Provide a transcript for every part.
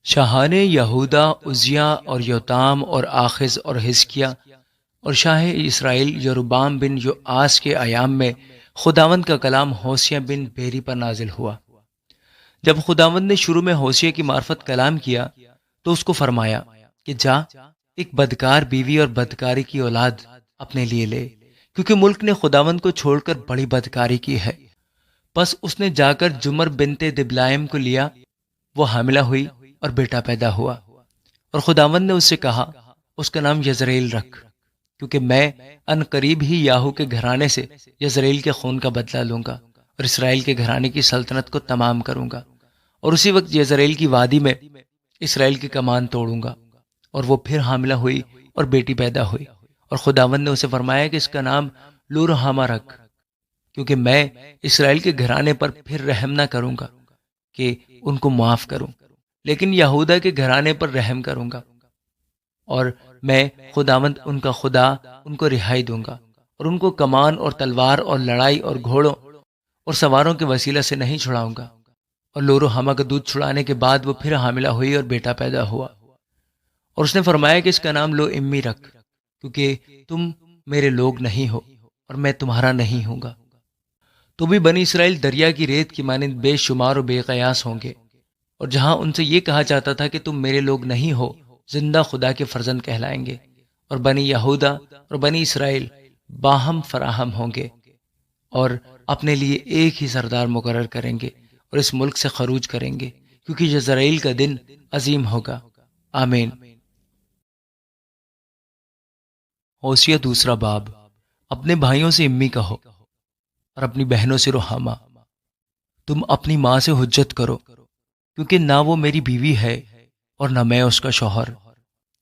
شاہان یہودا عزیہ اور یوتام اور آخز اور حزقیہ اور شاہ اسرائیل یروبام بن یوآس کے ایام میں خداوند کا کلام ہوشیہ بن بیری پر نازل ہوا۔ جب خداوند نے شروع میں ہوشیہ کی معرفت کلام کیا تو اس کو فرمایا کہ جا ایک بدکار بیوی اور بدکاری کی اولاد اپنے لیے لے، کیونکہ ملک نے خداوند کو چھوڑ کر بڑی بدکاری کی ہے۔ پس اس نے جا کر جمر بنت دبلائم کو لیا، وہ حاملہ ہوئی اور بیٹا پیدا ہوا، اور خداوند نے اس سے کہا اس کا نام یزرعیل رکھ، کیونکہ میں ان قریب ہی یاہو کے گھرانے سے یزرعیل کے خون کا بدلہ لوں گا اور اسرائیل کے گھرانے کی سلطنت کو تمام کروں گا، اور اسی وقت یزرعیل کی وادی میں اسرائیل کی کمان توڑوں گا۔ اور وہ پھر حاملہ ہوئی اور بیٹی پیدا ہوئی، اور خداوند نے اسے فرمایا کہ اس کا نام لورحامہ رکھ، کیونکہ میں اسرائیل کے گھرانے پر پھر رحم نہ کروں گا کہ ان کو معاف کروں، لیکن یہودا کے گھرانے پر رحم کروں گا، اور میں خداوند ان کا خدا ان کو رہائی دوں گا، اور ان کو کمان اور تلوار اور لڑائی اور گھوڑوں اور سواروں کے وسیلہ سے نہیں چھڑاؤں گا۔ اور لورحامہ کا دودھ چھڑانے کے بعد وہ پھر حاملہ ہوئی اور بیٹا پیدا ہوا، اور اس نے فرمایا کہ اس کا نام لو امی رکھ، کیونکہ تم میرے لوگ نہیں ہو اور میں تمہارا نہیں ہوں گا۔ تو بھی بنی اسرائیل دریا کی ریت کی مانند بے شمار و بے قیاس ہوں گے، اور جہاں ان سے یہ کہا جاتا تھا کہ تم میرے لوگ نہیں ہو، زندہ خدا کے فرزند کہلائیں گے۔ اور بنی یہودا اور بنی اسرائیل باہم فراہم ہوں گے اور اپنے لیے ایک ہی سردار مقرر کریں گے اور اس ملک سے خروج کریں گے، کیونکہ یزرعیل کا دن عظیم ہوگا۔ آمین۔ ہوشیہ دوسرا باب۔ اپنے بھائیوں سے امی کہو اور اپنی بہنوں سے رحامہ۔ تم اپنی ماں سے حجت کرو، کیونکہ نہ وہ میری بیوی ہے اور نہ میں اس کا شوہر،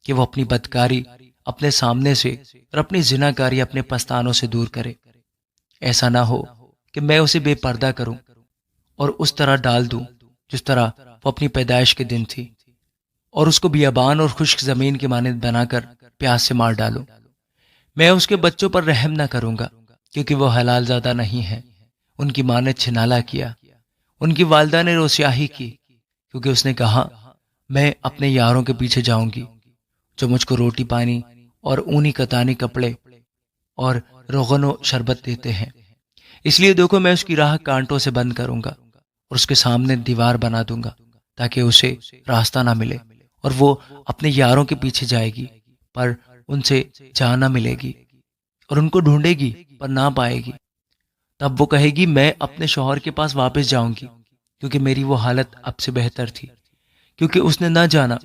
کہ وہ اپنی بدکاری اپنے سامنے سے اور اپنی زناکاری اپنے پستانوں سے دور کرے۔ ایسا نہ ہو کہ میں اسے بے پردہ کروں اور اس طرح ڈال دوں جس طرح وہ اپنی پیدائش کے دن تھی، اور اس کو بیابان اور خشک زمین کے مانند بنا کر پیاس سے مار ڈالوں۔ میں اس کے بچوں پر رحم نہ کروں گا، کیونکہ وہ حلال زادہ نہیں ہے۔ ان کی ماں نے چھنالا کیا، ان کی والدہ نے روسیاہی کی، کیونکہ اس نے کہا میں اپنے یاروں کے پیچھے جاؤں گی جو مجھ کو روٹی پانی اور اونی کتانی کپڑے اور روغن و شربت دیتے ہیں۔ اس لیے دیکھو میں اس کی راہ کانٹوں سے بند کروں گا اور اس کے سامنے دیوار بنا دوں گا، تاکہ اسے راستہ نہ ملے، اور وہ اپنے یاروں کے پیچھے جائے گی پر ان سے جا نہ ملے گی، اور ان کو ڈھونڈے گی پر نہ پائے گی۔ تب وہ کہے گی میں اپنے شوہر کے پاس واپس جاؤں گی، کیونکہ میری وہ حالت اب سے بہتر تھی، کیونکہ اس نے نہ جانا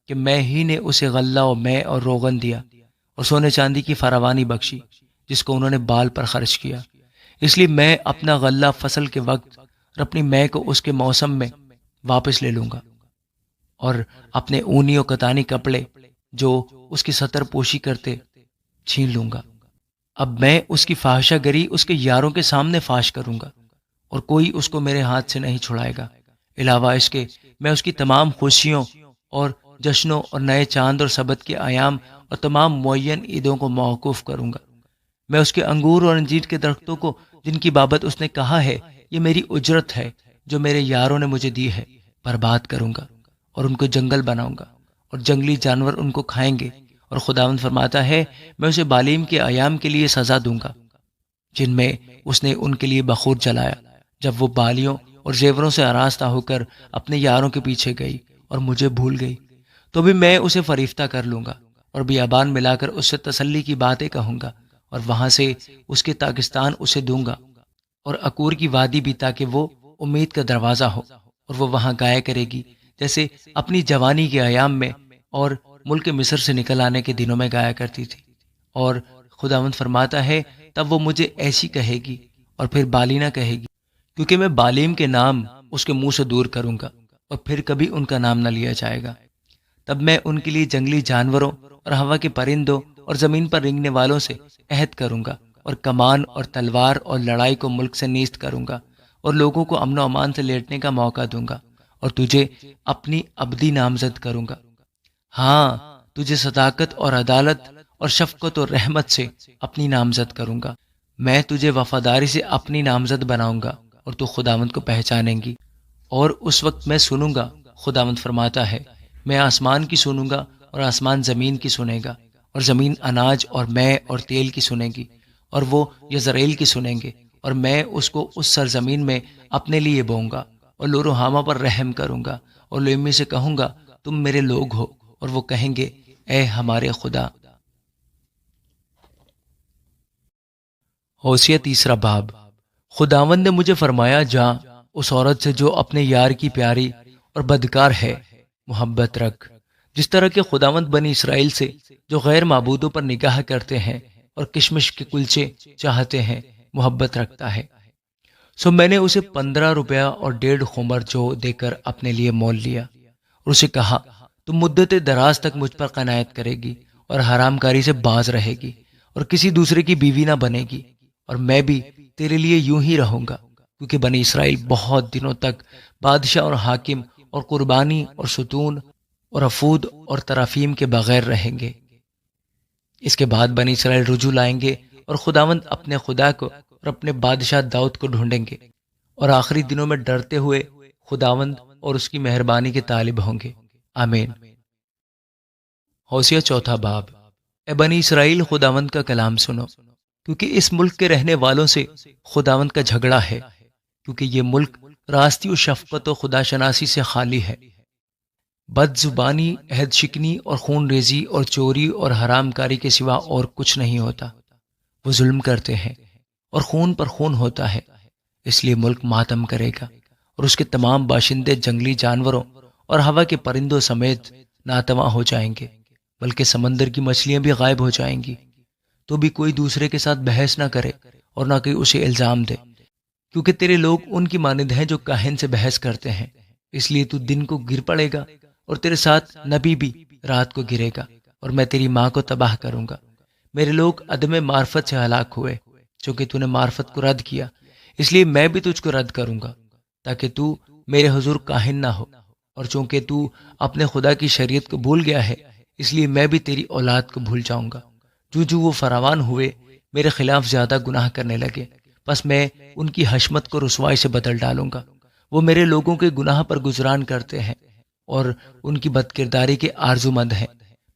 کہ میں ہی نے اسے غلہ و مے اور روغن دیا اور سونے چاندی کی فراوانی بخشی، جس کو انہوں نے بال پر خرچ کیا۔ اس لیے میں اپنا غلہ فصل کے وقت اور اپنی مے کو اس کے موسم میں واپس لے لوں گا، اور اپنے اونی و کتانی کپڑے جو اس کی ستر پوشی کرتے چھین لوں گا۔ اب میں اس کی فاحشہ گری اس کے یاروں کے سامنے فاش کروں گا، اور کوئی اس کو میرے ہاتھ سے نہیں چھڑائے گا۔ علاوہ اس کے میں اس کی تمام خوشیوں اور جشنوں اور نئے چاند اور سبت کے ایام اور تمام معین عیدوں کو موقوف کروں گا۔ میں اس کے انگور اور انجیر کے درختوں کو جن کی بابت اس نے کہا ہے یہ میری اجرت ہے جو میرے یاروں نے مجھے دی ہے، برباد کروں گا، اور ان کو جنگل بناؤں گا اور جنگلی جانور ان کو کھائیں گے۔ اور خداوند فرماتا ہے میں اسے بالیم کے ایام کے لیے سزا دوں گا، جن میں اس نے ان کے لیے بخور جلایا، جب وہ بالیوں اور زیوروں سے آراستہ ہو کر اپنے یاروں کے پیچھے گئی اور مجھے بھول گئی۔ تو بھی میں اسے فریفتہ کر لوں گا اور بیابان ملا کر اس سے تسلی کی باتیں کہوں گا، اور وہاں سے اس کے پاکستان اسے دوں گا، اور اکور کی وادی بھی، تاکہ وہ امید کا دروازہ ہو، اور وہ وہاں گایا کرے گی جیسے اپنی جوانی کے ایام میں اور ملک مصر سے نکل آنے کے دنوں میں گایا کرتی تھی۔ اور خداوند فرماتا ہے تب وہ مجھے ایسی کہے گی اور پھر بالینا کہے گی، کیونکہ میں بالیم کے نام اس کے منہ سے دور کروں گا اور پھر کبھی ان کا نام نہ لیا جائے گا۔ تب میں ان کے لیے جنگلی جانوروں اور ہوا کے پرندوں اور زمین پر رینگنے والوں سے عہد کروں گا، اور کمان اور تلوار اور لڑائی کو ملک سے نیست کروں گا، اور لوگوں کو امن و امان سے لیٹنے کا موقع دوں گا، اور تجھے اپنی ابدی نامزد کروں گا۔ ہاں، تجھے صداقت اور عدالت اور شفقت اور رحمت سے اپنی نامزد کروں گا۔ میں تجھے وفاداری سے اپنی نامزد بناؤں گا، اور تو خداوند کو پہچانیں گی۔ اور اس وقت میں سنوں گا، خداوند فرماتا ہے میں آسمان کی سنوں گا اور آسمان زمین کی سنے گا، اور زمین اناج اور میں اور تیل کی سنے گی، اور وہ یزرعیل کی سنیں گے، اور میں اس کو اس سرزمین میں اپنے لیے بوؤں گا اور لو و حامہ پر رحم کروں گا، اور لومی سے کہوں گا تم میرے لوگ ہو، اور وہ کہیں گے اے ہمارے خدا۔ ہوشیہ تیسرا باب۔ خداوند نے مجھے فرمایا، جا اس عورت سے جو اپنے یار کی پیاری اور بدکار ہے محبت رکھ، جس طرح کہ خداوند بنی اسرائیل سے جو غیر معبودوں پر نگاہ کرتے ہیں اور کشمش کے کلچے چاہتے ہیں محبت رکھتا ہے۔ سو میں نے اسے 15 روپیہ اور 1.5 خمر جو دے کر اپنے لیے مول لیا، اور اسے کہا تم مدت دراز تک مجھ پر قناعت کرے گی اور حرام کاری سے باز رہے گی اور کسی دوسرے کی بیوی نہ بنے گی، اور میں بھی تیرے لیے یوں ہی رہوں گا، کیونکہ بنی اسرائیل بہت دنوں تک بادشاہ اور حاکم اور قربانی اور ستون اور افود اور ترافیم کے بغیر رہیں گے۔ اس کے بعد بنی اسرائیل رجوع لائیں گے اور خداوند اپنے خدا کو اور اپنے بادشاہ داؤد کو ڈھونڈیں گے، اور آخری دنوں میں ڈرتے ہوئے خداوند اور اس کی مہربانی کے طالب ہوں گے۔ آمین۔ ہوشیہ چوتھا باب۔ اے بنی اسرائیل، خداوند کا کلام سنو، کیونکہ اس ملک کے رہنے والوں سے خداوند کا جھگڑا ہے، کیونکہ یہ ملک راستی و شفقت و خدا شناسی سے خالی ہے۔ بد زبانی، عہد شکنی اور خون ریزی اور چوری اور حرام کاری کے سوا اور کچھ نہیں ہوتا۔ وہ ظلم کرتے ہیں اور خون پر خون ہوتا ہے، اس لیے ملک ماتم کرے گا، اور اس کے تمام باشندے جنگلی جانوروں اور ہوا کے پرندوں سمیت ناتواں ہو جائیں گے، بلکہ سمندر کی مچھلیاں بھی غائب ہو جائیں گی۔ تو بھی کوئی دوسرے کے ساتھ بحث نہ کرے اور نہ کوئی اسے الزام دے، کیونکہ تیرے لوگ ان کی مانند ہیں جو کاہن سے بحث کرتے ہیں۔ اس لیے تو دن کو گر پڑے گا اور تیرے ساتھ نبی بھی رات کو گرے گا، اور میں تیری ماں کو تباہ کروں گا۔ میرے لوگ عدم معرفت سے ہلاک ہوئے، چونکہ تو نے معرفت کو رد کیا، اس لیے میں بھی تجھ کو رد کروں گا، تاکہ تو میرے حضور کاہن نہ ہو، اور چونکہ تو اپنے خدا کی شریعت کو بھول گیا ہے، اس لیے میں بھی تیری اولاد کو بھول جاؤں گا۔ جو وہ فراوان ہوئے میرے خلاف زیادہ گناہ کرنے لگے، پس میں ان کی حشمت کو رسوائی سے بدل ڈالوں گا۔ وہ میرے لوگوں کے گناہ پر گزران کرتے ہیں اور ان کی بدکرداری کے آرزو مند ہیں،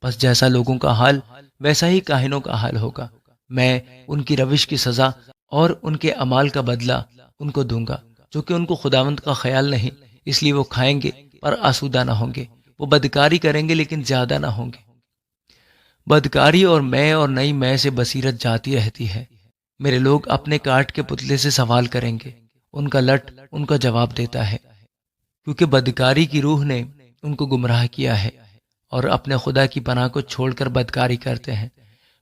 پس جیسا لوگوں کا حال ویسا ہی کاہنوں کا حال ہوگا۔ میں ان کی روش کی سزا اور ان کے اعمال کا بدلہ ان کو دوں گا، جو کہ ان کو خداوند کا خیال نہیں، اس لیے وہ کھائیں گے پر آسودہ نہ ہوں گے، وہ بدکاری کریں گے لیکن زیادہ نہ ہوں گے۔ بدکاری اور میں اور نئی میں سے بصیرت جاتی رہتی ہے۔ میرے لوگ اپنے کاٹ کے پتلے سے سوال کریں گے، ان کا لٹ ان کا جواب دیتا ہے، کیونکہ بدکاری کی روح نے ان کو گمراہ کیا ہے اور اپنے خدا کی پناہ کو چھوڑ کر بدکاری کرتے ہیں۔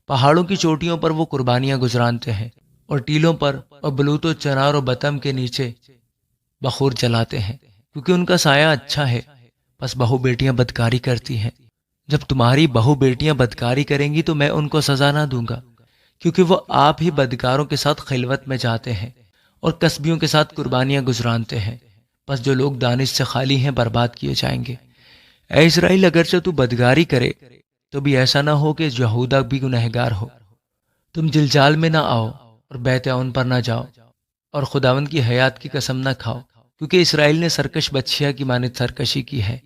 پہاڑوں کی چوٹیوں پر وہ قربانیاں گزرانتے ہیں، اور ٹیلوں پر اور بلوت و چنار و بتم کے نیچے بخور جلاتے ہیں، کیونکہ ان کا سایہ اچھا ہے۔ پس بہو بیٹیاں بدکاری کرتی ہیں۔ جب تمہاری بہو بیٹیاں بدکاری کریں گی تو میں ان کو سزا نہ دوں گا، کیونکہ وہ آپ ہی بدکاروں کے ساتھ خلوت میں جاتے ہیں اور کسبیوں کے ساتھ قربانیاں گزرانتے ہیں۔ پس جو لوگ دانش سے خالی ہیں برباد کیے جائیں گے۔ اے اسرائیل، اگرچہ تو بدکاری کرے تو بھی ایسا نہ ہو کہ یہودا بھی گنہگار ہو۔ تم جلجال میں نہ آؤ اور بیت اون پر نہ جاؤ، اور خداوند کی حیات کی قسم نہ کھاؤ، کیونکہ اسرائیل نے سرکش بچھیا کی مانند سرکشی کی ہے۔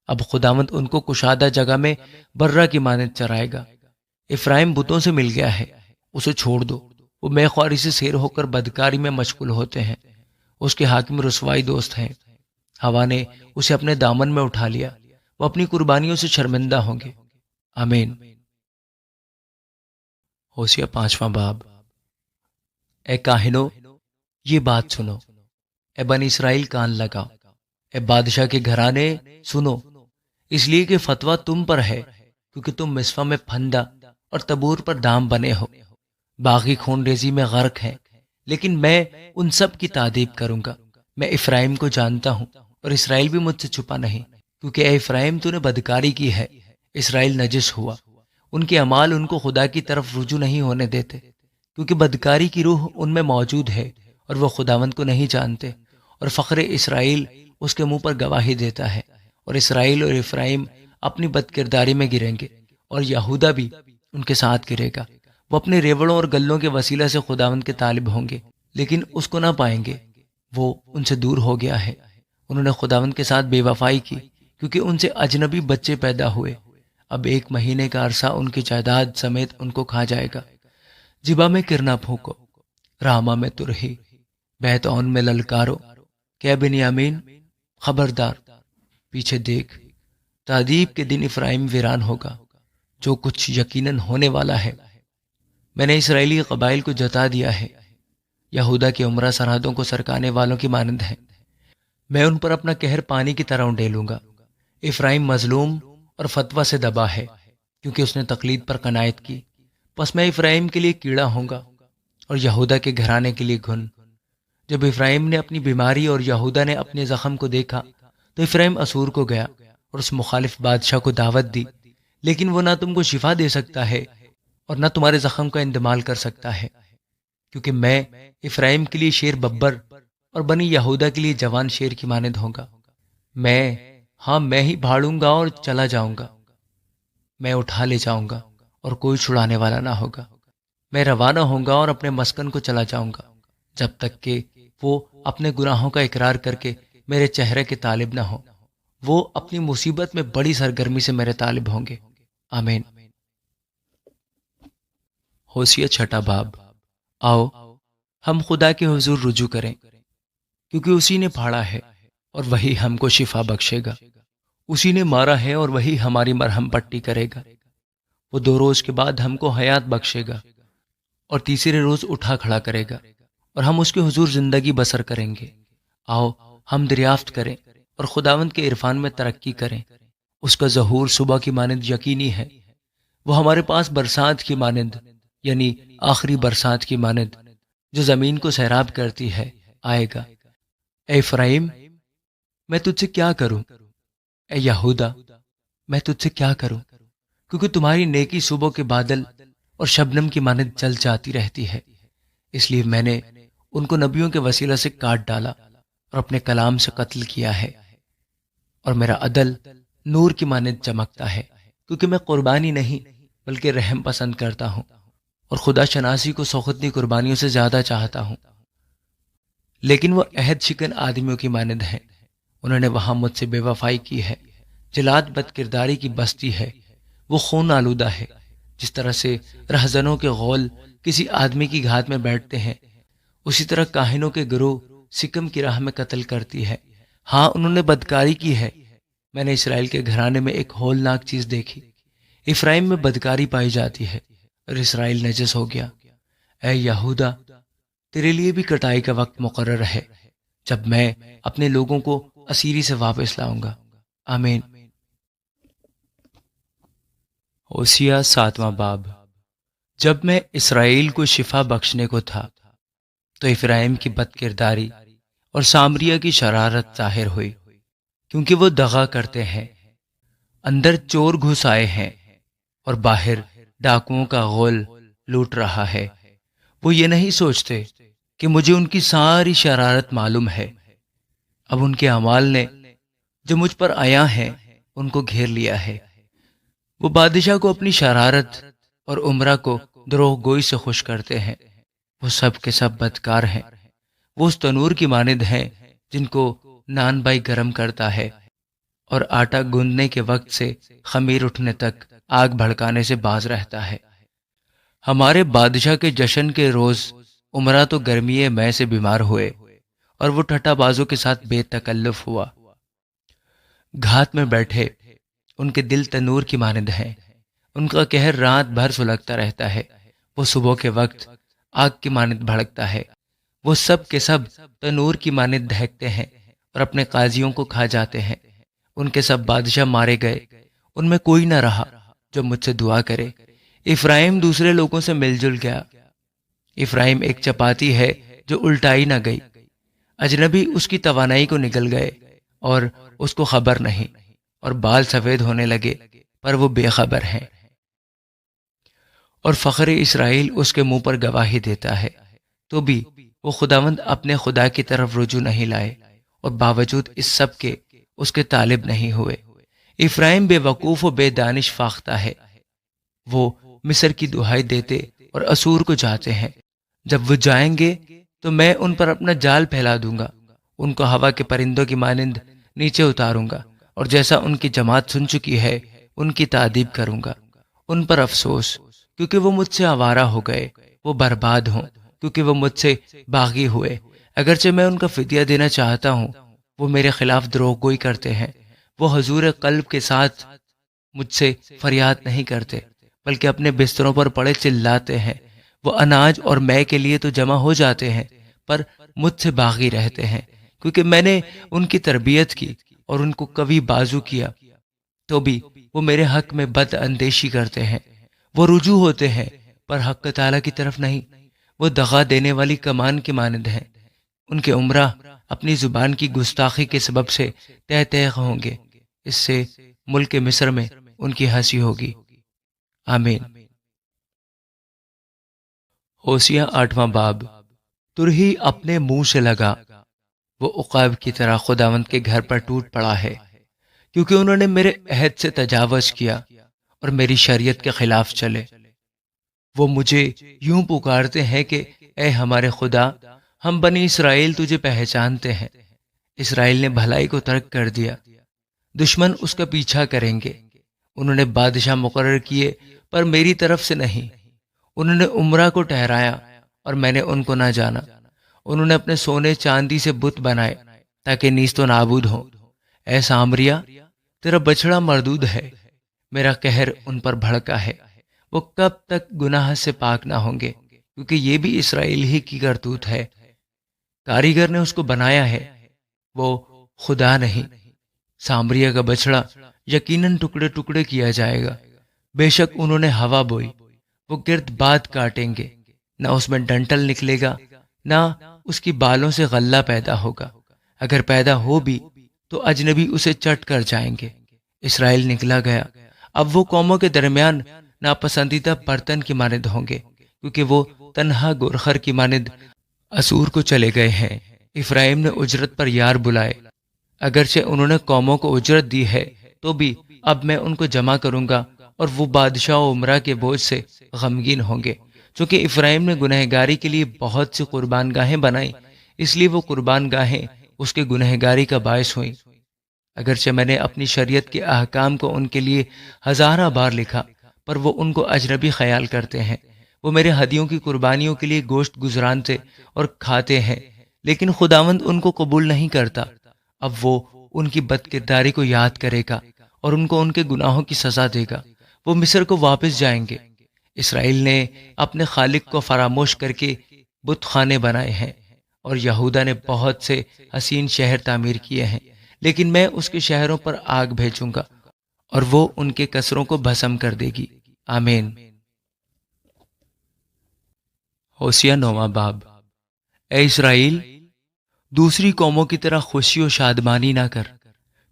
اب خداوند ان کو کشادہ جگہ میں برہ کی مانند چرائے گا۔ افرایم بتوں سے مل گیا ہے، اسے چھوڑ دو، وہ مے خواری سے سیر ہو کر بدکاری میں مشغول ہوتے ہیں۔ اس کے حاکم رسوائی دوست ہیں، ہوا نے اسے اپنے دامن میں اٹھا لیا، وہ اپنی قربانیوں سے شرمندہ ہوں گے۔ آمین۔ ہوشیہ پانچواں باب۔ اے کاہنو، یہ بات سنو، اے بنی اسرائیل کان لگاؤ، اے بادشاہ کے گھرانے سنو، اس لیے کہ فتویٰ تم پر ہے، کیونکہ تم مصفا میں پھندا اور تبور پر دام بنے ہو، باغی خون ریزی میں غرق ہیں، لیکن میں ان سب کی تعدیب کروں گا۔ میں افرایم کو جانتا ہوں اور اسرائیل بھی مجھ سے چھپا نہیں، کیونکہ اے افرایم تو نے بدکاری کی ہے، اسرائیل نجس ہوا، ان کے اعمال ان کو خدا کی طرف رجوع نہیں ہونے دیتے، کیونکہ بدکاری کی روح ان میں موجود ہے اور وہ خداوند کو نہیں جانتے، اور فخر اسرائیل اس کے منہ پر گواہی دیتا ہے، اور اسرائیل اور افرایم اپنی بدکرداری میں گریں گے، اور یہودا بھی ان کے ساتھ گرے گا۔ وہ اپنے ریوڑوں اور گلوں کے وسیلہ سے خداوند کے طالب ہوں گے، لیکن اس کو نہ پائیں گے، وہ ان سے دور ہو گیا ہے۔ انہوں نے خداوند کے ساتھ بے وفائی کی، کیونکہ ان سے اجنبی بچے پیدا ہوئے۔ اب 1 مہینے کا عرصہ ان کی جائیداد سمیت ان کو کھا جائے گا۔ جبا میں کرنا پھونکو، راما میں ترہی، بیت اون میں للکارو کہ بنیامین خبردار، پیچھے دیکھ، تعذیب کے دن افرائیم ویران ہوگا، جو کچھ یقیناً ہونے والا ہے۔ میں نے اسرائیلی قبائل کو جتا دیا ہے، یہودا کے عمرہ سرحدوں کو سرکانے والوں کی مانند ہیں۔ میں ان پر اپنا قہر پانی کی طرح انڈیلوں گا۔ افرائیم مظلوم اور فتویٰ سے دبا ہے، کیونکہ اس نے تقلید پر قناعت کی۔ پس میں افرائیم کے لیے کیڑا ہوں گا اور یہودا کے گھرانے کے لیے گھن۔ جب افرائیم نے اپنی بیماری اور یہودا نے اپنے زخم کو دیکھا تو افرائیم اسور کو گیا اور اس مخالف بادشاہ کو دعوت دی، لیکن وہ نہ تم کو شفا دے سکتا ہے اور نہ تمہارے زخم کا اندمال کر سکتا ہے، کیونکہ میں افرائیم کے لیے شیر ببر اور بنی یہودا کے لیے جوان شیر کی مانند ہوں گا۔ میں ہی بھاڑوں گا اور چلا جاؤں گا، میں اٹھا لے جاؤں گا اور کوئی چھڑانے والا نہ ہوگا۔ میں روانہ ہوں گا اور اپنے مسکن کو چلا جاؤں گا، جب تک کہ وہ اپنے گناہوں کا اقرار کر کے میرے چہرے کے طالب نہ ہو۔ وہ اپنی مصیبت میں بڑی سرگرمی سے میرے طالب ہوں گے۔ آمین۔ ہوشیہ 6 باب۔ آؤ ہم خدا کے حضور رجوع کریں، کیونکہ اسی نے پھاڑا ہے اور وہی ہم کو شفا بخشے گا۔ اسی نے مارا ہے اور وہی ہماری مرہم پٹی کرے گا۔ وہ 2 روز کے بعد ہم کو حیات بخشے گا اور تیسرے روز اٹھا کھڑا کرے گا، اور ہم اس کے حضور زندگی بسر کریں گے۔ آؤ ہم دریافت کریں اور خداوند کے عرفان میں ترقی کریں۔ اس کا ظہور صبح کی مانند یقینی ہے، وہ ہمارے پاس برسات کی مانند، یعنی آخری برسات کی مانند جو زمین کو سیراب کرتی ہے، آئے گا۔ اے افرائیم، میں تجھ سے کیا کروں؟ اے یہودا، میں تجھ سے کیا کروں؟ کیونکہ تمہاری نیکی صبح کے بادل اور شبنم کی مانند چل جاتی رہتی ہے۔ اس لیے میں نے ان کو نبیوں کے وسیلہ سے کاٹ ڈالا اور اپنے کلام سے قتل کیا ہے، اور میرا عدل نور کی مانند چمکتا ہے، کیونکہ میں قربانی نہیں بلکہ رحم پسند کرتا ہوں، اور خدا شناسی کو سوختنی قربانیوں سے زیادہ چاہتا ہوں۔ لیکن وہ عہد شکن آدمیوں کی مانند ہیں، انہوں نے وہاں مجھ سے بے وفائی کی ہے۔ جلاد بد کرداری کی بستی ہے، وہ خون آلودہ ہے۔ جس طرح سے رہزنوں کے غول کسی آدمی کی گھات میں بیٹھتے ہیں، اسی طرح کاہنوں کے گروہ سکم کی راہ میں قتل کرتی ہے۔ ہاں، انہوں نے بدکاری کی ہے۔ میں نے اسرائیل کے گھرانے میں ایک ہولناک چیز دیکھی۔ افرائیم میں بدکاری پائی جاتی ہے اور اسرائیل نجس ہو گیا۔ اے یہودا، تیرے لیے بھی کٹائی کا وقت مقرر ہے، جب میں اپنے لوگوں کو اسیری سے واپس لاؤں گا۔ آمین۔ ہوشیہ 7 باب۔ جب میں اسرائیل کو شفا بخشنے کو تھا تو افرائیم کی بد کرداری اور سامریہ کی شرارت ظاہر ہوئی، کیونکہ وہ دغا کرتے ہیں۔ اندر چور گھس آئے ہیں اور باہر ڈاکوؤں کا غول لوٹ رہا ہے۔ وہ یہ نہیں سوچتے کہ مجھے ان کی ساری شرارت معلوم ہے۔ اب ان کے اعمال نے جو مجھ پر آیا ہیں ان کو گھیر لیا ہے۔ وہ بادشاہ کو اپنی شرارت اور عمرہ کو دروغ گوئی سے خوش کرتے ہیں۔ وہ سب کے سب بدکار ہیں۔ وہ اس تنور کی مانند ہیں جن کو نان بائی گرم کرتا ہے اور آٹا گوندنے کے وقت سے خمیر اٹھنے تک آگ بھڑکانے سے باز رہتا ہے۔ ہمارے بادشاہ کے جشن کے روز عمرہ تو گرمی میں سے بیمار ہوئے اور وہ ٹھٹا بازوں کے ساتھ بے تکلف ہوا۔ گھات میں بیٹھے ان کے دل تنور کی مانند ہیں، ان کا قہر رات بھر سلگتا رہتا ہے۔ وہ صبح کے وقت آگ کی مانند بھڑکتا ہے۔ وہ سب کے سب تنور کی مانند دہکتے ہیں اور اپنے قاضیوں کو کھا جاتے ہیں۔ ان کے سب بادشاہ مارے گئے، ان میں کوئی نہ رہا جو مجھ سے دعا کرے۔ افرائیم دوسرے لوگوں سے مل جل گیا۔ افرائیم ایک چپاتی ہے جو الٹائی نہ گئی، اجنبی اس کی توانائی کو نگل گئے اور اس کو خبر نہیں، اور بال سفید ہونے لگے پر وہ بے خبر ہیں، اور فخر اسرائیل اس کے منہ پر گواہی دیتا ہے۔ تو بھی وہ خداوند اپنے خدا کی طرف رجوع نہیں لائے، اور باوجود اس سب کے اس کے طالب نہیں ہوئے۔ افرائیم بے وقوف و بے دانش فاختہ ہے۔ وہ مصر کی دہائی دیتے اور اسور کو جاتے ہیں۔ جب وہ جائیں گے تو میں ان پر اپنا جال پھیلا دوں گا، ان کو ہوا کے پرندوں کی مانند نیچے اتاروں گا اور جیسا ان کی جماعت سن چکی ہے ان کی تعدیب کروں گا۔ ان پر افسوس کیونکہ وہ مجھ سے آوارہ ہو گئے، وہ برباد ہوں کیونکہ وہ مجھ سے باغی ہوئے۔ اگرچہ میں ان کا فدیہ دینا چاہتا ہوں، وہ میرے خلاف دروغ گوئی کرتے ہیں۔ وہ حضور قلب کے ساتھ مجھ سے فریاد نہیں کرتے بلکہ اپنے بستروں پر پڑے چلاتے ہیں۔ وہ اناج اور مے کے لیے تو جمع ہو جاتے ہیں پر مجھ سے باغی رہتے ہیں، کیونکہ میں نے ان کی تربیت کی اور ان کو قوی بازو کیا، تو بھی وہ میرے حق میں بد اندیشی کرتے ہیں۔ وہ رجوع ہوتے ہیں پر حق تعالیٰ کی طرف نہیں، وہ دغا دینے والی کمان کے مانند ہیں۔ ان کے عمرہ اپنی زبان کی گستاخی کے سبب سے تہ تہ ہوں گے، اس سے ملک مصر میں ان کی ہنسی ہوگی۔ آمین۔ ہوشیہ 8واں باب۔ ترہی اپنے منہ سے لگا، وہ عقاب کی طرح خداوند کے گھر پر ٹوٹ پڑا ہے، کیونکہ انہوں نے میرے عہد سے تجاوز کیا اور میری شریعت کے خلاف چلے۔ وہ مجھے یوں پکارتے ہیں کہ اے ہمارے خدا، ہم بنی اسرائیل تجھے پہچانتے ہیں۔ اسرائیل نے بھلائی کو ترک کر دیا، دشمن اس کا پیچھا کریں گے۔ انہوں نے بادشاہ مقرر کیے پر میری طرف سے نہیں، انہوں نے عمرہ کو ٹھہرایا اور میں نے ان کو نہ جانا۔ انہوں نے اپنے سونے چاندی سے بت بنائے تاکہ نیست و نابود ہو۔ اے سامریہ، تیرا بچڑا مردود ہے، میرا قہر ان پر بھڑکا ہے۔ وہ کب تک گناہ سے پاک نہ ہوں گے؟ کیونکہ یہ بھی اسرائیل ہی کی کرتوت ہے، کاریگر نے اس کو بنایا ہے، وہ خدا نہیں۔ سامریہ کا بچڑا یقیناً ٹکڑے ٹکڑے کیا جائے گا۔ بے شک انہوں نے ہوا بوئی، وہ گرد باد کاٹیں گے، نہ اس میں ڈنٹل نکلے گا، نہ اس کی بالوں سے غلہ پیدا ہوگا۔ اگر پیدا ہو بھی تو اجنبی اسے چٹ کر جائیں گے۔ اسرائیل نکلا گیا، اب وہ قوموں کے درمیان ناپسندیدہ برتن کی مانند ہوں گے، کیونکہ وہ تنہا گورخر کی مانند اسور کو چلے گئے ہیں۔ افرایم نے اجرت پر یار بلائے، اگرچہ انہوں نے قوموں کو اجرت دی ہے تو بھی اب میں ان کو جمع کروں گا اور وہ بادشاہ و عمرہ کے بوجھ سے غمگین ہوں گے۔ چونکہ افرایم نے گنہگاری کے لیے بہت سی قربان گاہیں بنائیں، اس لیے وہ قربان گاہیں اس کے گنہگاری کا باعث ہوئیں۔ اگرچہ میں نے اپنی شریعت کے احکام کو ان کے لیے ہزارہ بار لکھا، پر وہ ان کو اجنبی خیال کرتے ہیں۔ وہ میرے ہدیوں کی قربانیوں کے لیے گوشت گزرانتے اور کھاتے ہیں، لیکن خداوند ان کو قبول نہیں کرتا۔ اب وہ ان کی بد کرداری کو یاد کرے گا اور ان کو ان کے گناہوں کی سزا دے گا۔ وہ مصر کو واپس جائیں گے۔ اسرائیل نے اپنے خالق کو فراموش کر کے بت خانے بنائے ہیں، اور یہودا نے بہت سے حسین شہر تعمیر کیے ہیں، لیکن میں اس کے شہروں پر آگ بھیجوں گا اور وہ ان کے قصروں کو بھسم کر دے گی۔ آمین۔ ہوشیہ 9واں باب۔ اے اسرائیل، دوسری قوموں کی طرح خوشی و شادمانی نہ کر،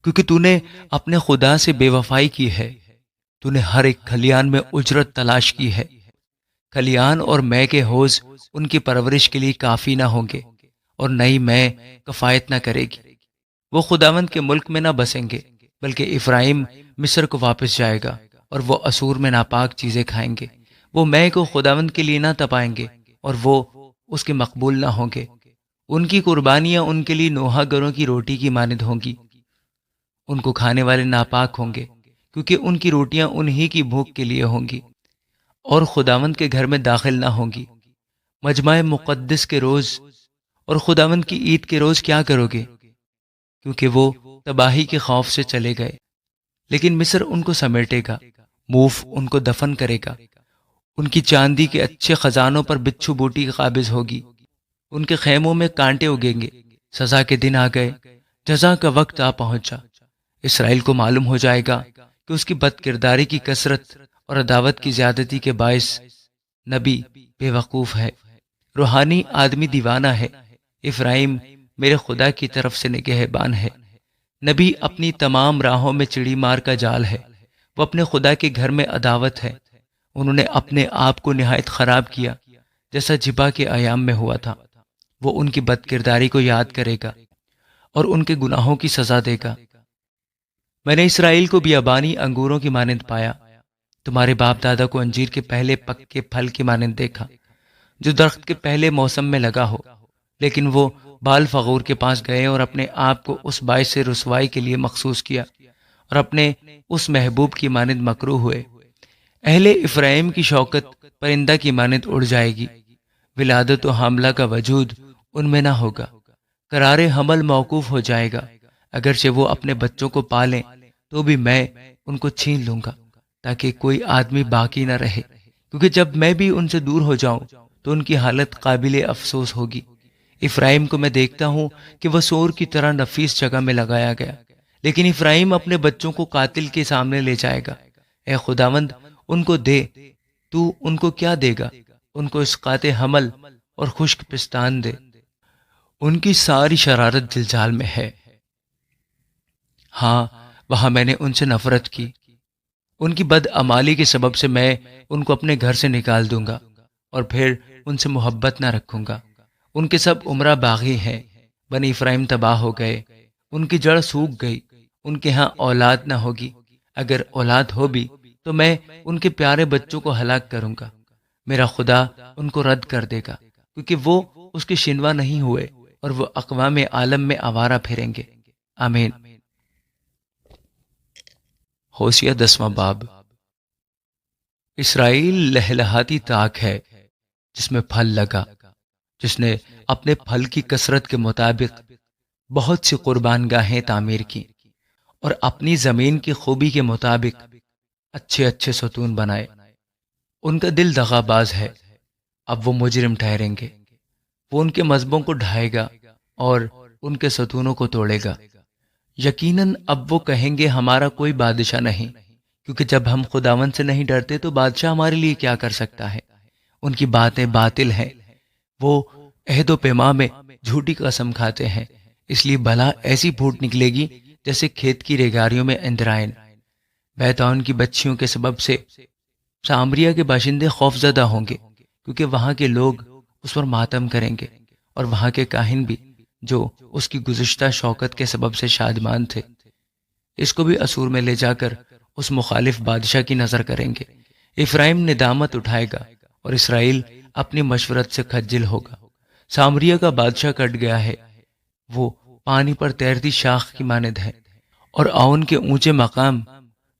کیونکہ تو نے اپنے خدا سے بے وفائی کی ہے۔ تو نے ہر ایک کھلیان میں اجرت تلاش کی ہے۔ کھلیان اور مے کے حوض ان کی پرورش کے لیے کافی نہ ہوں گے، اور نئی مے کفایت نہ کرے گی۔ وہ خداوند کے ملک میں نہ بسیں گے، بلکہ افرایم مصر کو واپس جائے گا، اور وہ اسور میں ناپاک چیزیں کھائیں گے۔ وہ مے کو خداوند کے لیے نہ تپائیں گے، اور وہ اس کے مقبول نہ ہوں گے۔ ان کی قربانیاں ان کے لیے نوحہ گروں کی روٹی کی مانند ہوں گی۔ ان کو کھانے والے ناپاک ہوں گے، کیونکہ ان کی روٹیاں انہی کی بھوک کے لیے ہوں گی، اور خداوند کے گھر میں داخل نہ ہوں گی۔ مجمع مقدس کے روز اور خداوند کی عید کے روز کیا کرو گے؟ کیونکہ وہ تباہی کے خوف سے چلے گئے، لیکن مصر ان کو سمیٹے گا، موف ان کو دفن کرے گا۔ ان کی چاندی کے اچھے خزانوں پر بچھو بوٹی قابض ہوگی، ان کے خیموں میں کانٹے اگیں گے۔ سزا کے دن آ گئے، جزا کا وقت آ پہنچا۔ اسرائیل کو معلوم ہو جائے گا کہ اس کی بد کرداری کی کثرت اور عداوت کی زیادتی کے باعث نبی بے وقوف ہے، روحانی آدمی دیوانہ ہے۔ افرایم میرے خدا کی طرف سے نگہبان ہے۔ نبی اپنی تمام راہوں میں چڑی مار کا جال ہے، وہ اپنے خدا کے گھر میں عداوت ہے۔ انہوں نے اپنے آپ کو نہایت خراب کیا، جیسا جبا کے ایام میں ہوا تھا۔ وہ ان کی بد کرداری کو یاد کرے گا اور ان کے گناہوں کی سزا دے گا۔ میں نے اسرائیل کو بیابانی انگوروں کی مانند پایا، تمہارے باپ دادا کو انجیر کے پہلے پکے پھل کی مانند دیکھا، جو درخت کے پہلے موسم میں لگا ہو۔ لیکن وہ بال فغور کے پاس گئے اور اپنے آپ کو اس باعث سے رسوائی کے لیے مخصوص کیا اور اپنے اس محبوب کی مانند مکروہ ہوئے۔ اہل افرایم کی شوکت پرندہ کی مانند اڑ جائے گی، ولادت و حاملہ کا وجود ان میں نہ ہوگا، قرار حمل موقوف ہو جائے گا۔ اگرچہ وہ اپنے بچوں کو پالیں تو بھی میں ان کو چھین لوں گا تاکہ کوئی آدمی باقی نہ رہے، کیونکہ جب میں بھی ان سے دور ہو جاؤں تو ان کی حالت قابل افسوس ہوگی۔ افرایم کو میں دیکھتا ہوں کہ وہ سور کی طرح نفیس جگہ میں لگایا گیا، لیکن افرایم اپنے بچوں کو قاتل کے سامنے لے جائے گا۔ اے خداوند، ان کو دے، تو ان کو کیا دے گا؟ ان کو اسقاط حمل اور خشک پستان دے۔ ان کی ساری شرارت جلجال میں ہے۔ ہاں، وہاں میں نے ان سے نفرت کی، ان کی بدعمالی کے سبب سے میں ان کو اپنے گھر سے نکال دوں گا اور پھر ان سے محبت نہ رکھوں گا۔ ان کے سب عمرہ باغی ہیں، بنی افرایم تباہ ہو گئے، ان کی جڑ سوکھ گئی، ان کے ہاں اولاد نہ ہوگی، اگر اولاد ہو بھی تو میں ان کے پیارے بچوں کو ہلاک کروں گا۔ میرا خدا ان کو رد کر دے گا، کیونکہ وہ اس کے شنوا نہیں ہوئے، اور وہ اقوام عالم میں آوارہ پھریں گے۔ آمین۔ ہوشیہ 10واں باب۔ اسرائیل لہلہاتی طاق ہے جس میں پھل لگا، جس نے اپنے پھل کی کثرت کے مطابق بہت سی قربان گاہیں تعمیر کی اور اپنی زمین کی خوبی کے مطابق اچھے اچھے ستون بنائے۔ ان کا دل دغا باز ہے، اب وہ مجرم ٹھہریں گے۔ وہ ان کے مذہبوں کو ڈھائے گا اور ان کے ستونوں کو توڑے گا۔ یقیناً اب وہ کہیں گے ہمارا کوئی بادشاہ نہیں، کیونکہ جب ہم خداوند سے نہیں ڈرتے تو بادشاہ ہمارے لیے کیا کر سکتا ہے؟ ان کی باتیں باطل ہیں، وہ عہد و پیما میں جھوٹی قسم کھاتے ہیں، اس لیے بلا ایسی پھوٹ نکلے گی جیسے کھیت کی ریگاریوں میں اندرائن۔ بیتون کی بچیوں کے سبب سے سامریا کے باشندے خوف زدہ ہوں گے، کیونکہ وہاں کے لوگ اس پر ماتم کریں گے، اور وہاں کے کاہن بھی جو اس کی گزشتہ شوکت کے سبب سے شادمان تھے، اس کو بھی اسور میں لے جا کر اس مخالف بادشاہ کی نظر کریں گے۔ افرایم ندامت اٹھائے گا اور اسرائیل اپنی مشورت سے خجل ہوگا۔ سامریا کا بادشاہ کٹ گیا ہے، وہ پانی پر تیرتی شاخ کی مانند ہے، اور آون کے اونچے مقام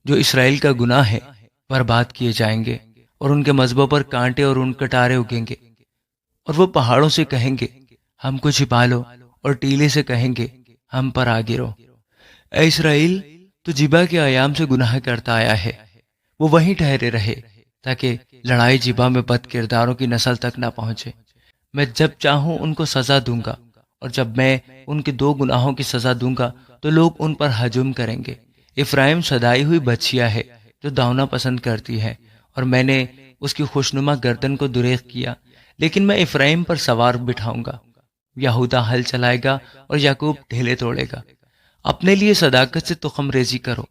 جو اسرائیل کا گناہ ہے برباد کیے جائیں گے، اور ان کے مذہبوں پر کانٹے اور ان کٹارے اگیں گے۔ اور وہ پہاڑوں سے کہیں گے ہم کو چھپا لو، اور ٹیلے سے کہیں گے ہم پر آ گرو۔ اے اسرائیل، تو جبا کے ایام سے گناہ کرتا آیا ہے، وہ وہیں ٹھہرے رہے تاکہ لڑائی جبا میں بد کرداروں کی نسل تک نہ پہنچے۔ میں جب چاہوں ان کو سزا دوں گا، اور جب میں ان کے دو گناہوں کی سزا دوں گا تو لوگ ان پر ہجوم کریں گے۔ افرایم سدائی ہوئی بچیا ہے جو داؤنا پسند کرتی ہے، اور میں نے اس کی خوشنما گردن کو دریغ کیا، لیکن میں افرایم پر سوار بٹھاؤں گا۔ یہودا ہل چلائے گا اور یعقوب ڈھیلے توڑے گا۔ اپنے لیے صداقت سے تخم ریزی کرو،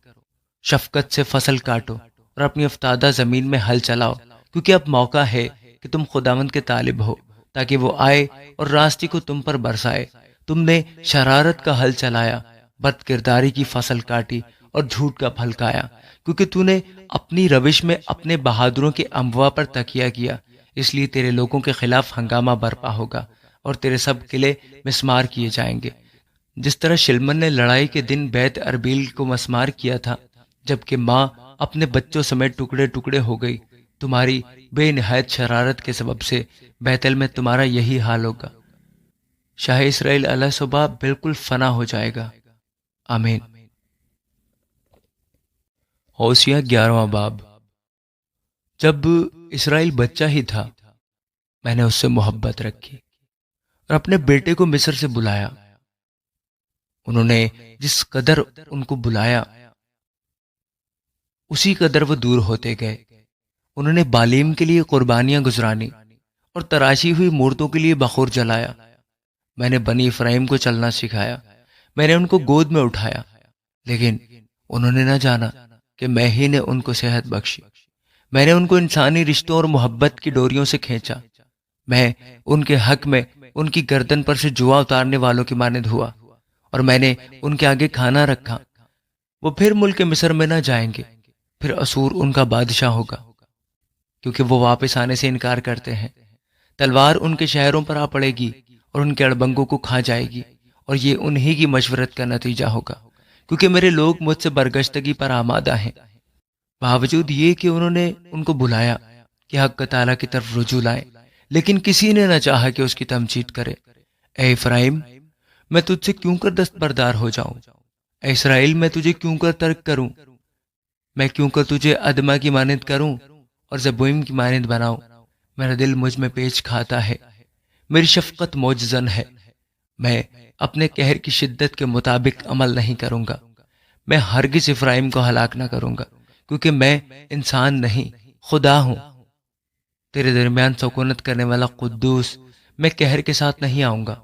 شفقت سے فصل کاٹو، اور اپنی افتادہ زمین میں ہل چلاؤ، کیونکہ اب موقع ہے کہ تم خداوند کے طالب ہو، تاکہ وہ آئے اور راستی کو تم پر برسائے۔ تم نے شرارت کا ہل چلایا، بد کرداری کی فصل کاٹی اور جھوٹ کا پھل کھایا، کیونکہ تو نے اپنی روش میں اپنے بہادروں کے اموا پر تکیہ کیا، اس لیے تیرے لوگوں کے خلاف ہنگامہ برپا ہوگا اور تیرے سب قلعے مسمار کیے جائیں گے۔ جس طرح شلمن نے لڑائی کے دن بیت اربیل کو مسمار کیا تھا، جبکہ ماں اپنے بچوں سمیت ٹکڑے ٹکڑے ہو گئی، تمہاری بے نہایت شرارت کے سبب سے بیتل میں تمہارا یہی حال ہوگا۔ شاہ اسرائیل علیہ صبح بالکل فنا ہو جائے گا۔ آمین۔ ہوشیہ 11واں باب۔ جب اسرائیل بچہ ہی تھا میں نے اس سے محبت رکھی اور اپنے بیٹے کو مصر سے بلایا۔ انہوں نے جس قدر ان کو بلایا اسی قدر وہ دور ہوتے گئے۔ انہوں نے بالیم کے لیے قربانیاں گزرانی اور تراشی ہوئی مورتوں کے لیے بخور جلایا۔ میں نے بنی افرایم کو چلنا سکھایا، میں نے ان کو گود میں اٹھایا، لیکن انہوں نے نہ جانا کہ میں ہی نے ان کو صحت بخشی۔ میں نے ان کو انسانی رشتوں اور محبت کی ڈوریوں سے کھینچا۔ میں ان کے حق میں ان کی گردن پر سے جوا اتارنے والوں کی مانند ہوا، اور میں نے ان کے آگے کھانا رکھا۔ وہ پھر ملک مصر میں نہ جائیں گے، پھر اسور ان کا بادشاہ ہوگا، کیونکہ وہ واپس آنے سے انکار کرتے ہیں۔ تلوار ان کے شہروں پر آ پڑے گی اور ان کے اڑبنگوں کو کھا جائے گی، اور یہ انہی کی مشورت کا نتیجہ ہوگا، کیونکہ میرے لوگ مجھ سے برگشتگی پر آمادہ ہیں۔ باوجود یہ کہ انہوں نے ان کو بلایا کہ حق تعالیٰ کی طرف رجوع لائیں، لیکن کسی نے نہ چاہا کہ اس کی تمجید کرے۔ اے افرایم، میں تجھ سے کیوں کر دستبردار ہو جاؤں؟ اے اسرائیل، میں تجھے کیوں کر ترک کروں؟ میں کیوں کر تجھے ادما کی مانند کروں اور زبوئیم کی مانند بناؤں؟ میرا دل مجھ میں پیچ کھاتا ہے، میری شفقت موجزن ہے۔ میں اپنے قہر کی شدت کے مطابق عمل نہیں کروں گا۔ میں ہرگز افرایم کو ہلاک نہ کروں گا، کیونکہ میں انسان نہیں، خدا ہوں۔ تیرے درمیان سکونت کرنے والا قدوس، میں قہر کے ساتھ نہیں آؤں گا۔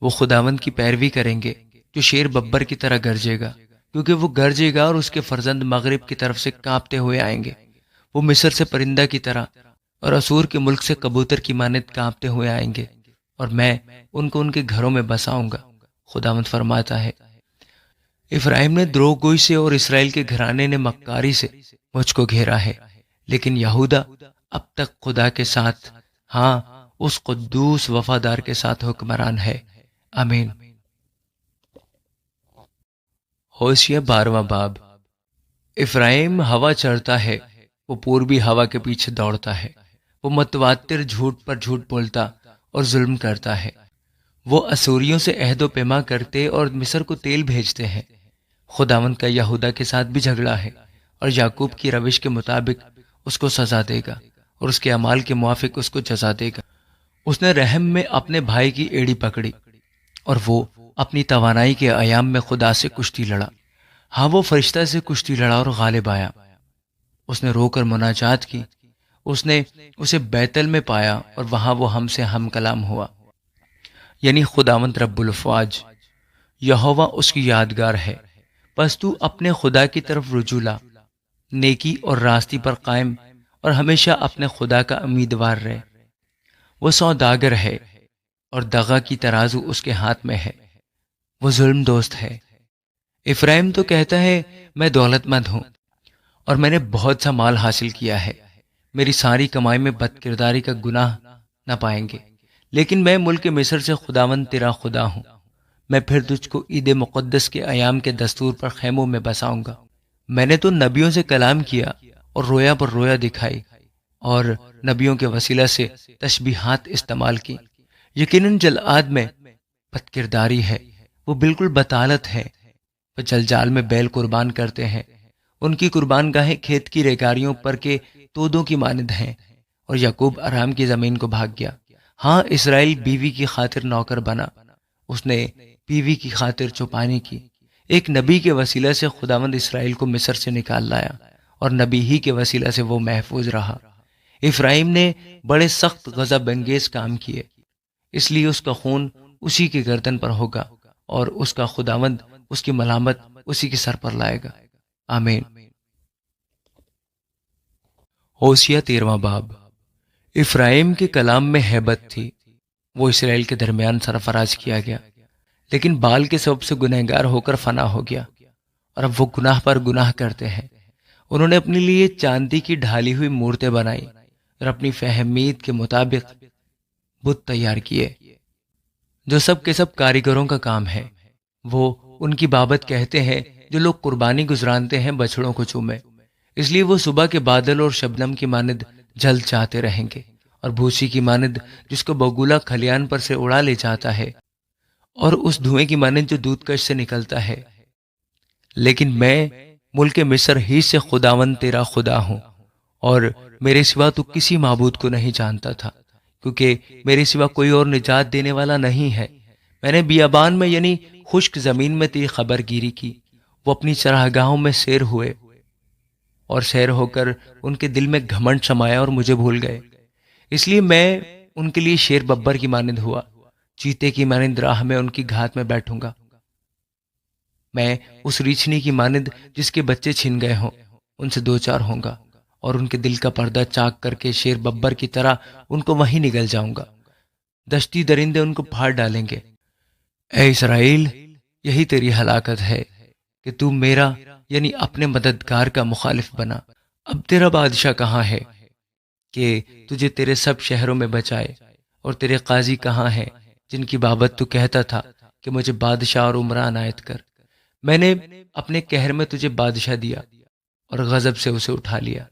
وہ خداوند کی پیروی کریں گے جو شیر ببر کی طرح گرجے گا، کیونکہ وہ گرجے گا اور اس کے فرزند مغرب کی طرف سے کانپتے ہوئے آئیں گے۔ وہ مصر سے پرندہ کی طرح اور اسور کے ملک سے کبوتر کی مانند کانپتے ہوئے آئیں گے، اور میں ان کو ان کے گھروں میں بساؤں گا۔ خداوند فرماتا ہے، افرایم نے دروغ گوئی سے اور اسرائیل کے گھرانے نے مکاری سے مجھ کو گھیرا ہے، لیکن یہودا اب تک خدا کے ساتھ، ہاں اس قدوس وفادار کے ساتھ حکمران ہے۔ آمین۔ ہوشیہ 12واں باب۔ افرایم ہوا چڑھتا ہے، وہ پوربی ہوا کے پیچھے دوڑتا ہے۔ وہ متواتر جھوٹ پر جھوٹ بولتا اور ظلم کرتا ہے۔ وہ اسوریوں سے عہد و پیما کرتے اور مصر کو تیل بھیجتے ہیں۔ خداوند کا یہودا کے ساتھ بھی جھگڑا ہے، اور یعقوب کی روش کے مطابق اس کو سزا دے گا اور اس کے اعمال کے موافق اس کو جزا دے گا۔ اس نے رحم میں اپنے بھائی کی ایڑی پکڑی، اور وہ اپنی توانائی کے ایام میں خدا سے کشتی لڑا۔ ہاں، وہ فرشتہ سے کشتی لڑا اور غالب آیا۔ اس نے رو کر مناجات کی، اس نے اسے بیتل میں پایا اور وہاں وہ ہم سے ہم کلام ہوا، یعنی خداوند رب الافواج، یہوہ اس کی یادگار ہے۔ پس تو اپنے خدا کی طرف رجوع لا، نیکی اور راستی پر قائم اور ہمیشہ اپنے خدا کا امیدوار رہ۔ وہ سوداگر ہے اور دغا کی ترازو اس کے ہاتھ میں ہے، وہ ظلم دوست ہے۔ افرایم تو کہتا ہے میں دولت مند ہوں اور میں نے بہت سا مال حاصل کیا ہے، میری ساری کمائی میں بد کرداری کا گناہ نہ پائیں گے۔ لیکن میں ملک مصر سے خداوند تیرا خدا ہوں، میں پھر تجھ کو عید مقدس کے ایام کے دستور پر خیموں میں بساؤں گا۔ میں نے تو نبیوں سے کلام کیا اور رویا پر رویا دکھائی، اور نبیوں کے وسیلہ سے تشبیہات استعمال کی۔ یقیناً جلعاد میں بد کرداری ہے، وہ بالکل بطالت ہے۔ وہ جلجال میں بیل قربان کرتے ہیں، ان کی قربان گاہیں کھیت کی ریگاریوں پر کے تودوں کی مانند ہیں، اور یعقوب آرام کی زمین کو بھاگ گیا۔ ہاں، اسرائیل بیوی کی خاطر نوکر بنا، اس نے بیوی کی خاطر چوپانی کی۔ ایک نبی کے وسیلہ سے خداوند اسرائیل کو مصر سے نکال لایا، اور نبی ہی کے وسیلہ سے وہ محفوظ رہا۔ افرایم نے بڑے سخت غضب انگیز کام کیے، اس لیے اس کا خون اسی کی گردن پر ہوگا، اور اس کا خداوند اس کی ملامت اسی کے سر پر لائے گا۔ آمین۔ ہوشیہ 13واں باب۔ افرایم کے کلام میں ہیبت تھی، وہ اسرائیل کے درمیان سرفراز کیا گیا، لیکن بال کے سبب سے گنہگار ہو کر فنا ہو گیا، اور اب وہ گناہ پر گناہ کرتے ہیں۔ انہوں نے اپنے لیے چاندی کی ڈھالی ہوئی مورتیں بنائی اور اپنی فہمید کے مطابق بت تیار کیے، جو سب کے سب کاریگروں کا کام ہے۔ وہ ان کی بابت کہتے ہیں جو لوگ قربانی گزرانتے ہیں بچڑوں کو چومے، اس لیے وہ صبح کے بادل اور شبنم کی مانند جل جاتے رہیں گے، اور بھوسی کی مانند جس کو بگولا کھلیان پر سے اڑا لے جاتا ہے، اور اس دھوئیں کی مانند جو دودھ کش سے نکلتا ہے۔ لیکن میں ملک مصر ہی سے خداوند تیرا خدا ہوں، اور میرے سوا تو کسی معبود کو نہیں جانتا تھا، کیونکہ میرے سوا کوئی اور نجات دینے والا نہیں ہے۔ میں نے بیابان میں یعنی خشک زمین میں تیری خبر گیری کی، وہ اپنی چراگاہوں میں سیر ہوئے، اور سیر ہو کر ان کے دل میں گھمنڈ سمایا اور مجھے بھول گئے۔ اس لیے میں ان کے لیے شیر ببر کی مانند ہوا، چیتے کی مانند راہ میں ان کی گھات میں بیٹھوں گا۔ میں اس ریچھنی کی مانند جس کے بچے چھن گئے ہوں ان سے دو چار ہوں گا، اور ان کے دل کا پردہ چاک کر کے شیر ببر کی طرح ان کو وہیں نگل جاؤں گا۔ دشتی درندے ان کو پھاڑ ڈالیں گے۔ اے اسرائیل، یہی تیری ہلاکت ہے کہ تو میرا یعنی اپنے مددگار کا مخالف بنا۔ اب تیرا بادشاہ کہاں ہے کہ تجھے تیرے سب شہروں میں بچائے؟ اور تیرے قاضی کہاں ہیں جن کی بابت تو کہتا تھا کہ مجھے بادشاہ اور عمرہ عنایت کر؟ میں نے اپنے قہر میں تجھے بادشاہ دیا اور غضب سے اسے اٹھا لیا۔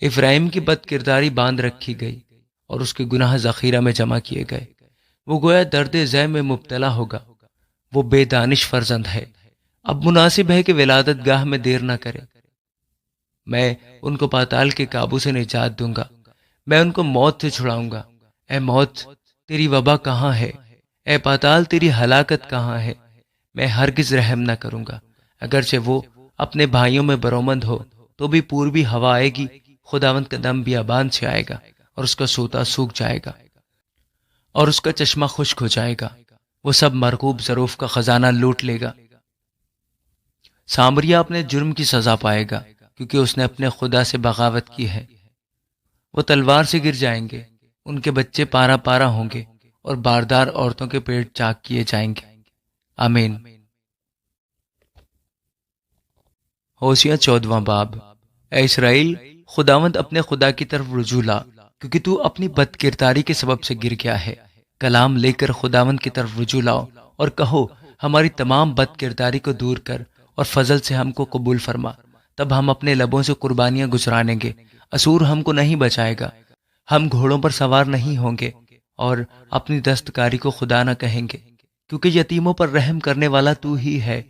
افرایم کی بد کرداری باندھ رکھی گئی اور اس کے گناہ ذخیرہ میں جمع کیے گئے۔ وہ گویا درد ذہ میں مبتلا ہوگا، وہ بے دانش فرزند ہے۔ اب مناسب ہے کہ ولادت گاہ میں دیر نہ کرے۔ میں ان کو پاتال کے قابو سے نجات دوں گا، میں ان کو موت سے چھڑاؤں گا۔ اے موت، تیری وبا کہاں ہے؟ اے پاتال، تیری ہلاکت کہاں ہے؟ میں ہرگز رحم نہ کروں گا۔ اگرچہ وہ اپنے بھائیوں میں برومند ہو تو بھی پوربی ہوا آئے گی، خداوند کا دم بیابان سے آئے گا اور اس کا سوتا سوکھ جائے گا اور اس کا چشمہ خشک ہو جائے گا۔ وہ سب مرغوب ظروف کا خزانہ لوٹ لے گا۔ سامریا اپنے جرم کی سزا پائے گا کیونکہ اس نے اپنے خدا سے بغاوت کی ہے۔ وہ تلوار سے گر جائیں گے، ان کے بچے پارا پارا ہوں گے اور باردار عورتوں کے پیٹ چاک کیے جائیں گے۔ آمین۔ ہوشیہ 14واں باب۔ اے اسرائیل، خداوند اپنے خدا کی طرف رجوع لا، کیونکہ تو اپنی بد کرداری کے سبب سے گر گیا ہے۔ کلام لے کر خداوند کی طرف رجوع لاؤ اور کہو، ہماری تمام بد کرداری کو دور کر اور فضل سے ہم کو قبول فرما۔ تب ہم اپنے لبوں سے قربانیاں گزرانیں گے، اسور ہم کو نہیں بچائے گا۔ ہم گھوڑوں پر سوار نہیں ہوں گے اور اپنی دستکاری کو خدا نہ کہیں گے، کیونکہ یتیموں پر رحم کرنے والا تو ہی ہے۔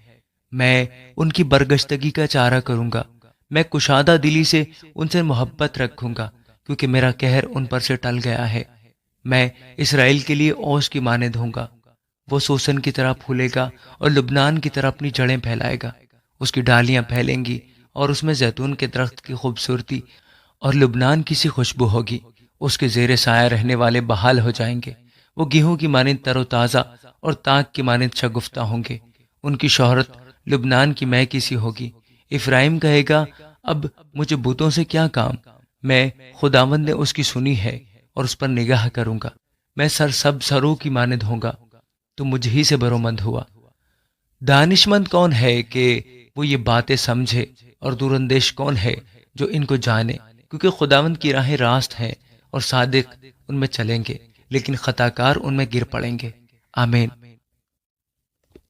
میں ان کی برگشتگی کا چارہ کروں گا، میں کشادہ دلی سے ان سے محبت رکھوں گا، کیونکہ میرا قہر ان پر سے ٹل گیا ہے۔ میں اسرائیل کے لیے اوس کی مانند ہوں گا، وہ سوسن کی طرح پھولے گا اور لبنان کی طرح اپنی جڑیں پھیلائے گا۔ اس کی ڈالیاں پھیلیں گی اور اس میں زیتون کے درخت کی خوبصورتی اور لبنان کی سی خوشبو ہوگی۔ اس کے زیر سایہ رہنے والے بحال ہو جائیں گے، وہ گیہوں کی مانند تر و تازہ اور تاک کی مانند شگفتہ ہوں گے۔ ان کی شہرت لبنان کی مے کی سی ہوگی۔ افرایم کہے گا، اب مجھے بتوں سے کیا کام؟ میں خداوند نے اس کی سنی ہے اور اس پر نگاہ کروں گا۔ میں سرسب سرو کی مانند ہوں گا، تو مجھ ہی سے برومند ہوا۔ دانش مند کون ہے کہ وہ یہ باتیں سمجھے، اور دور اندیش کون ہے جو ان کو جانے؟ کیونکہ خداوند کی راہیں راست ہیں اور صادق ان میں چلیں گے، لیکن خطا کار ان میں گر پڑیں گے۔ آمین۔